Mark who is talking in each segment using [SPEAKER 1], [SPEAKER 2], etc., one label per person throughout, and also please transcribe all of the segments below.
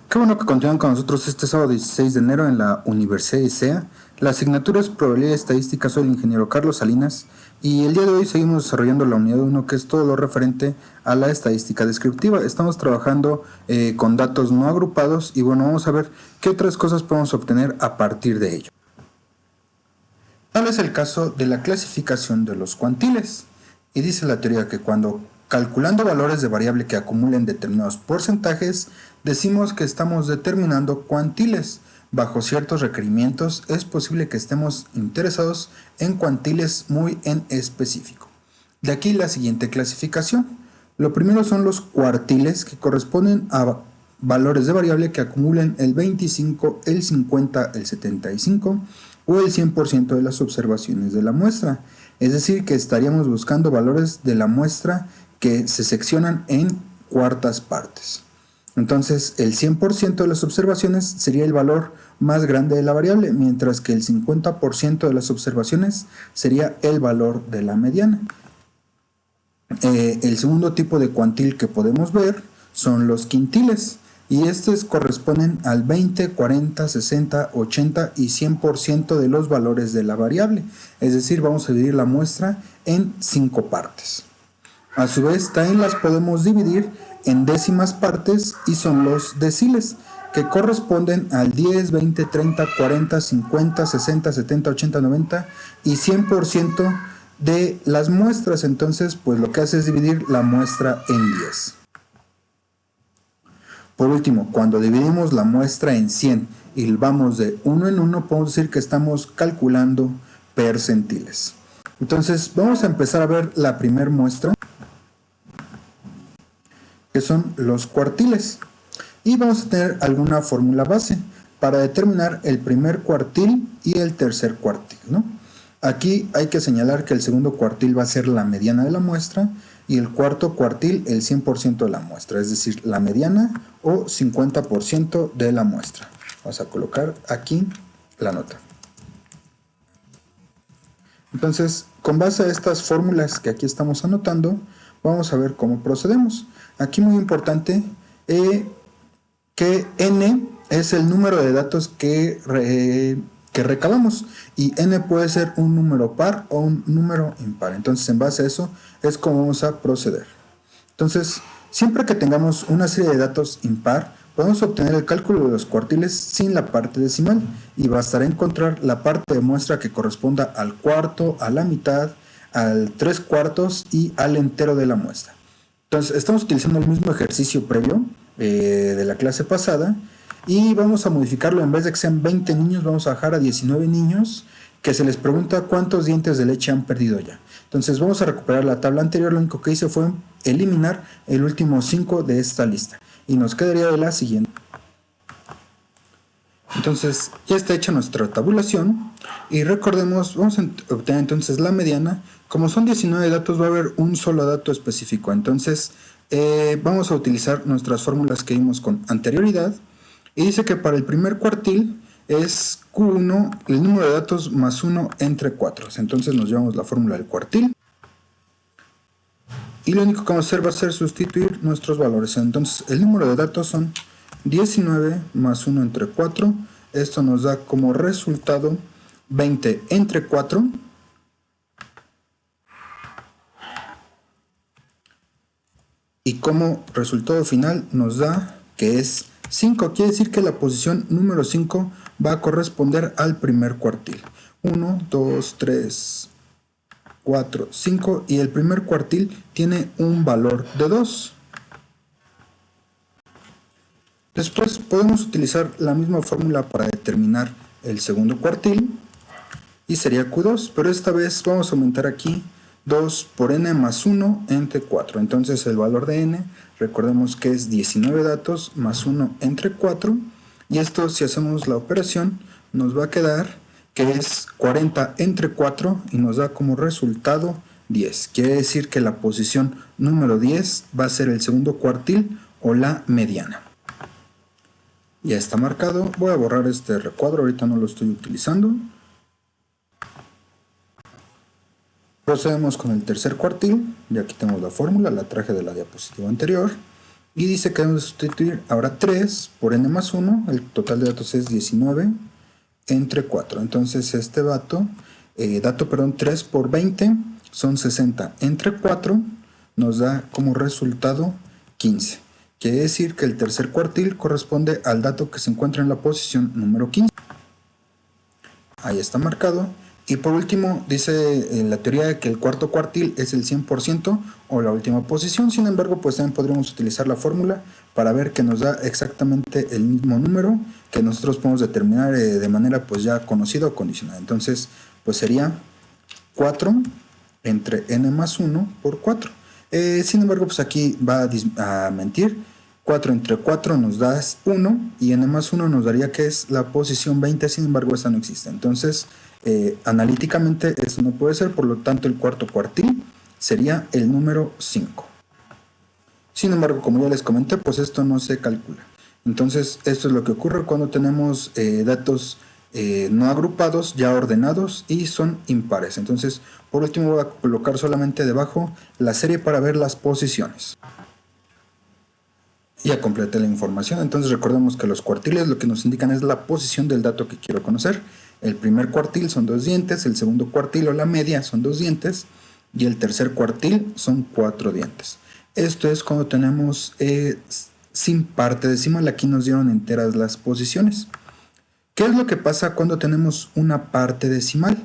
[SPEAKER 1] Qué bueno que continúan con nosotros este sábado 16 de enero en la Universidad de ICEA. La asignatura es Probabilidad y Estadística, soy el ingeniero Carlos Salinas y el día de hoy seguimos desarrollando la unidad 1, que es todo lo referente a la estadística descriptiva. Estamos trabajando con datos no agrupados y bueno, vamos a ver qué otras cosas podemos obtener a partir de ello. Tal es el caso de la clasificación de los cuantiles, y dice la teoría que cuando calculando valores de variable que acumulen determinados porcentajes, decimos que estamos determinando cuantiles. Bajo ciertos requerimientos es posible que estemos interesados en cuantiles muy en específico. De aquí la siguiente clasificación. Lo primero son los cuartiles, que corresponden a valores de variable que acumulen el 25, el 50, el 75 o el 100% de las observaciones de la muestra. Es decir, que estaríamos buscando valores de la muestra que se seccionan en cuartas partes. Entonces, el 100% de las observaciones sería el valor más grande de la variable, mientras que el 50% de las observaciones sería el valor de la mediana. El segundo tipo de cuantil que podemos ver son los quintiles, y estos corresponden al 20, 40, 60, 80 y 100% de los valores de la variable. Es decir, vamos a dividir la muestra en 5 partes. A su vez, también las podemos dividir en décimas partes y son los deciles, que corresponden al 10, 20, 30, 40, 50, 60, 70, 80, 90 y 100% de las muestras. Entonces, pues lo que hace es dividir la muestra en 10. Por último, cuando dividimos la muestra en 100 y vamos de uno en uno, podemos decir que estamos calculando percentiles. Entonces, vamos a empezar a ver la primera muestra, que son los cuartiles. Y vamos a tener alguna fórmula base para determinar el primer cuartil y el tercer cuartil, ¿no? Aquí hay que señalar que el segundo cuartil va a ser la mediana de la muestra y el cuarto cuartil el 100% de la muestra, es decir, la mediana o 50% de la muestra. Vamos a colocar aquí la nota. Entonces, con base a estas fórmulas que aquí estamos anotando, vamos a ver cómo procedemos. Aquí muy importante que n es el número de datos que recabamos, y n puede ser un número par o un número impar. Entonces, en base a eso es como vamos a proceder. Entonces, siempre que tengamos una serie de datos impar, podemos obtener el cálculo de los cuartiles sin la parte decimal, y bastará encontrar la parte de muestra que corresponda al cuarto, a la mitad, al 3/4 y al entero de la muestra. Entonces, estamos utilizando el mismo ejercicio previo de la clase pasada, y vamos a modificarlo. En vez de que sean 20 niños, vamos a bajar a 19 niños, que se les pregunta cuántos dientes de leche han perdido ya. Entonces, vamos a recuperar la tabla anterior. Lo único que hice fue eliminar el último 5 de esta lista, y nos quedaría de la siguiente. Entonces, ya está hecha nuestra tabulación, y recordemos, vamos a obtener entonces la mediana. Como son 19 datos, va a haber un solo dato específico. Entonces, vamos a utilizar nuestras fórmulas que vimos con anterioridad, y dice que para el primer cuartil es Q1, el número de datos, más 1 entre 4. Entonces nos llevamos la fórmula del cuartil, y lo único que vamos a hacer va a ser sustituir nuestros valores. Entonces, el número de datos son 19 más 1 entre 4. Esto nos da como resultado 20 entre 4. Y como resultado final nos da que es 5. Quiere decir que la posición número 5 va a corresponder al primer cuartil. 1, 2, 3, 4, 5. Y el primer cuartil tiene un valor de 2. Después podemos utilizar la misma fórmula para determinar el segundo cuartil, y sería Q2, pero esta vez vamos a aumentar aquí 2 por n más 1 entre 4. Entonces el valor de n, recordemos que es 19 datos más 1 entre 4, y esto, si hacemos la operación, nos va a quedar que es 40 entre 4 y nos da como resultado 10. Quiere decir que la posición número 10 va a ser el segundo cuartil o la mediana. Ya está marcado. Voy a borrar este recuadro, ahorita no lo estoy utilizando. Procedemos con el tercer cuartil. Ya aquí tenemos la fórmula, la traje de la diapositiva anterior. Y dice que debemos sustituir ahora 3 por n más 1, el total de datos es 19, entre 4. Entonces este dato, 3 por 20 son 60, entre 4 nos da como resultado 15. Quiere decir que el tercer cuartil corresponde al dato que se encuentra en la posición número 15. Ahí está marcado. Y por último, dice la teoría de que el cuarto cuartil es el 100% o la última posición. Sin embargo, pues también podríamos utilizar la fórmula para ver que nos da exactamente el mismo número que nosotros podemos determinar de manera pues ya conocida o condicionada. Entonces, pues sería 4 entre n más 1 por 4. Sin embargo, pues aquí va a mentir. 4 entre 4 nos da 1 y n más 1 nos daría que es la posición 20, sin embargo esta no existe. Entonces, analíticamente esto no puede ser, por lo tanto el cuarto cuartil sería el número 5. Sin embargo, como ya les comenté, pues esto no se calcula. Entonces, esto es lo que ocurre cuando tenemos datos no agrupados, ya ordenados y son impares. Entonces, por último voy a colocar solamente debajo la serie para ver las posiciones. Ya completé la información. Entonces recordemos que los cuartiles lo que nos indican es la posición del dato que quiero conocer. El primer cuartil son 2 dientes, el segundo cuartil o la media son 2 dientes y el tercer cuartil son 4 dientes. Esto es cuando tenemos sin parte decimal. Aquí nos dieron enteras las posiciones. ¿Qué es lo que pasa cuando tenemos una parte decimal?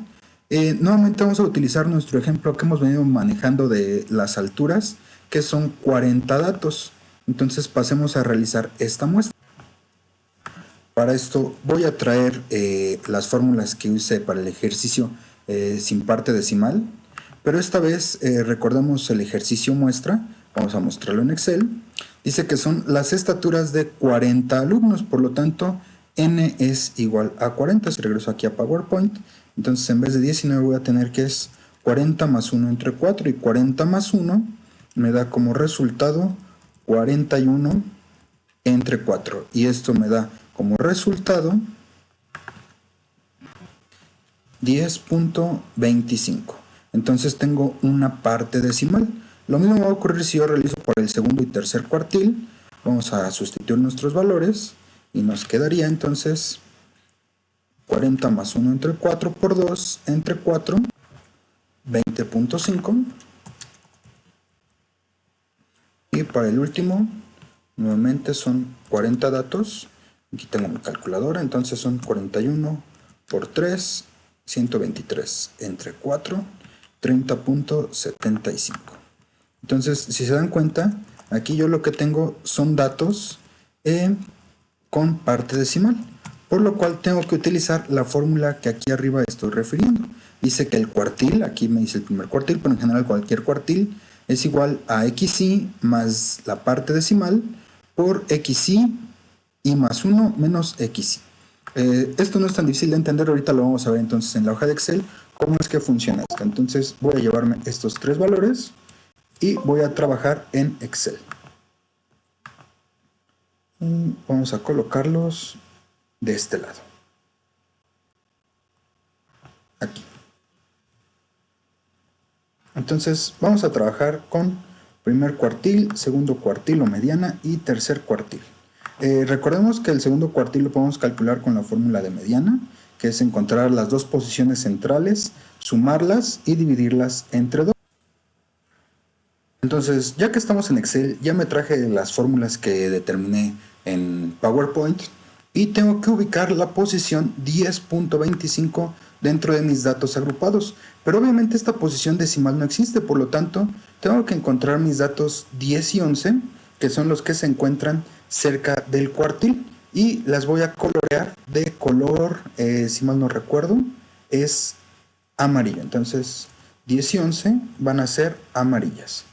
[SPEAKER 1] Nuevamente vamos a utilizar nuestro ejemplo que hemos venido manejando de las alturas, que son 40 datos. Entonces pasemos a realizar esta muestra. Para esto voy a traer las fórmulas que usé para el ejercicio sin parte decimal, pero esta vez recordemos el ejercicio muestra. Vamos a mostrarlo en Excel. Dice que son las estaturas de 40 alumnos, por lo tanto n es igual a 40. Si regreso aquí a PowerPoint, entonces en vez de 19 voy a tener que es 40 más 1 entre 4, y 40 más 1 me da como resultado 41 entre 4, y esto me da como resultado 10.25. Entonces tengo una parte decimal. Lo mismo va a ocurrir si yo realizo por el segundo y tercer cuartil. Vamos a sustituir nuestros valores y nos quedaría entonces 40 más 1 entre 4 por 2 entre 4, 20.5. Y para el último, nuevamente son 40 datos. Aquí tengo mi calculadora, entonces son 41 por 3, 123 entre 4, 30.75. Entonces, si se dan cuenta, aquí yo lo que tengo son datos con parte decimal, por lo cual tengo que utilizar la fórmula que aquí arriba estoy refiriendo. Dice que el cuartil, aquí me dice el primer cuartil, pero en general cualquier cuartil, es igual a xi más la parte decimal por xi y más 1 menos xi. Esto no es tan difícil de entender, ahorita lo vamos a ver entonces en la hoja de Excel cómo es que funciona esto. Entonces voy a llevarme estos tres valores y voy a trabajar en Excel. Y vamos a colocarlos de este lado. Aquí. Entonces vamos a trabajar con primer cuartil, segundo cuartil o mediana y tercer cuartil. Recordemos que el segundo cuartil lo podemos calcular con la fórmula de mediana, que es encontrar las dos posiciones centrales, sumarlas y dividirlas entre 2. Entonces, ya que estamos en Excel, ya me traje las fórmulas que determiné en PowerPoint y tengo que ubicar la posición 10.25 dentro de mis datos agrupados, pero obviamente esta posición decimal no existe, por lo tanto tengo que encontrar mis datos 10 y 11, que son los que se encuentran cerca del cuartil, y las voy a colorear de color, si mal no recuerdo, es amarillo. Entonces 10 y 11 van a ser amarillas.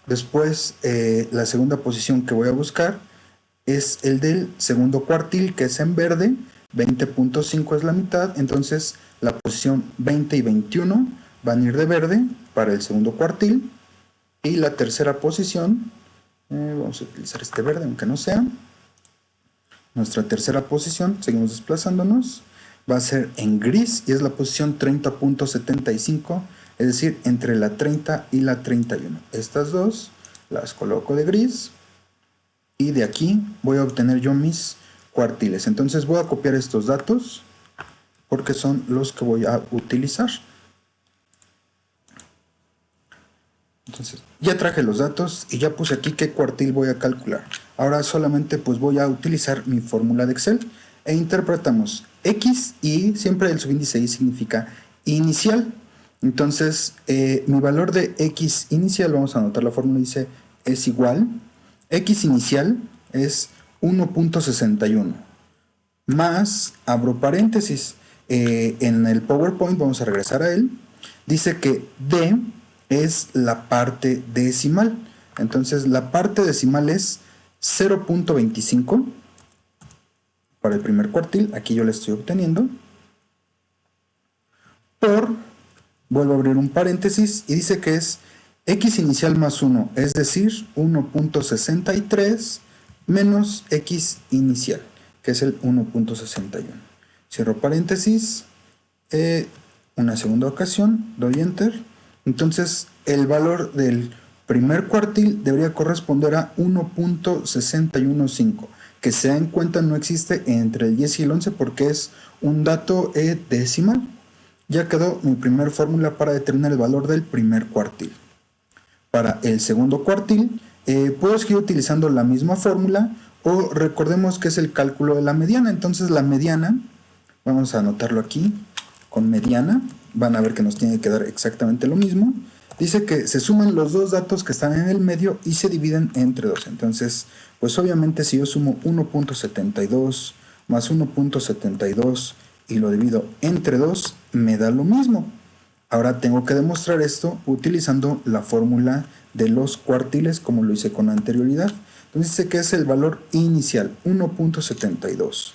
[SPEAKER 1] Después la segunda posición que voy a buscar es el del segundo cuartil, que es en verde. 20.5 es la mitad, entonces la posición 20 y 21 van a ir de verde para el segundo cuartil, y la tercera posición, vamos a utilizar este verde aunque no sea, nuestra tercera posición, seguimos desplazándonos, va a ser en gris y es la posición 30.75, es decir, entre la 30 y la 31. Estas dos las coloco de gris y de aquí voy a obtener yo mis cuartiles. Entonces voy a copiar estos datos porque son los que voy a utilizar. Entonces ya traje los datos y ya puse aquí qué cuartil voy a calcular. Ahora solamente pues voy a utilizar mi fórmula de Excel e interpretamos X, y siempre el subíndice Y significa inicial. Entonces mi valor de X inicial, vamos a anotar la fórmula, dice es igual, X inicial es 1.61 más, abro paréntesis, en el PowerPoint, vamos a regresar a él, dice que D es la parte decimal. Entonces la parte decimal es 0.25 para el primer cuartil, aquí yo le estoy obteniendo, por, vuelvo a abrir un paréntesis, y dice que es X inicial más 1, es decir, 1.63 menos X inicial, que es el 1.61. Cierro paréntesis, una segunda ocasión, doy Enter. Entonces el valor del primer cuartil debería corresponder a 1.615, que se da en cuenta no existe entre el 10 y el 11 porque es un dato decimal. Ya quedó mi primer fórmula para determinar el valor del primer cuartil. Para el segundo cuartil puedo seguir utilizando la misma fórmula, o recordemos que es el cálculo de la mediana. Entonces la mediana, vamos a anotarlo aquí con mediana, van a ver que nos tiene que dar exactamente lo mismo. Dice que se suman los dos datos que están en el medio y se dividen entre 2. Entonces, pues obviamente si yo sumo 1.72 más 1.72 y lo divido entre 2, me da lo mismo. Ahora tengo que demostrar esto utilizando la fórmula de los cuartiles como lo hice con anterioridad. Entonces dice que es el valor inicial, 1.72,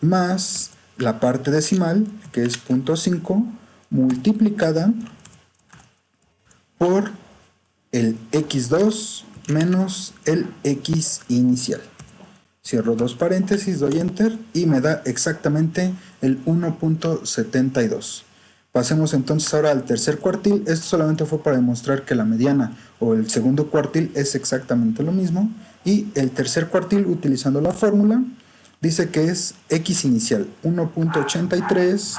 [SPEAKER 1] más la parte decimal, que es 0.5, multiplicada por el x2 menos el x inicial. Cierro dos paréntesis, doy Enter y me da exactamente el 1.72. Pasemos entonces ahora al tercer cuartil. Esto solamente fue para demostrar que la mediana o el segundo cuartil es exactamente lo mismo. Y el tercer cuartil, utilizando la fórmula, dice que es x inicial 1.83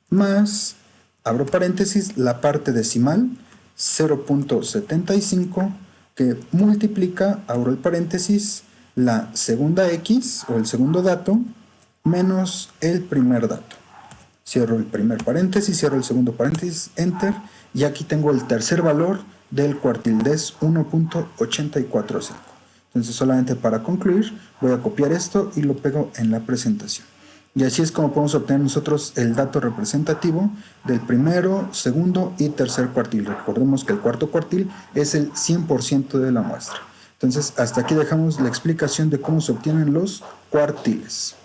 [SPEAKER 1] más, abro paréntesis, la parte decimal 0.75, que multiplica, abro el paréntesis, la segunda x o el segundo dato menos el primer dato. Cierro el primer paréntesis, cierro el segundo paréntesis, Enter, y aquí tengo el tercer valor del cuartil, es 1.845. Entonces solamente para concluir voy a copiar esto y lo pego en la presentación. Y así es como podemos obtener nosotros el dato representativo del primero, segundo y tercer cuartil. Recordemos que el cuarto cuartil es el 100% de la muestra. Entonces hasta aquí dejamos la explicación de cómo se obtienen los cuartiles.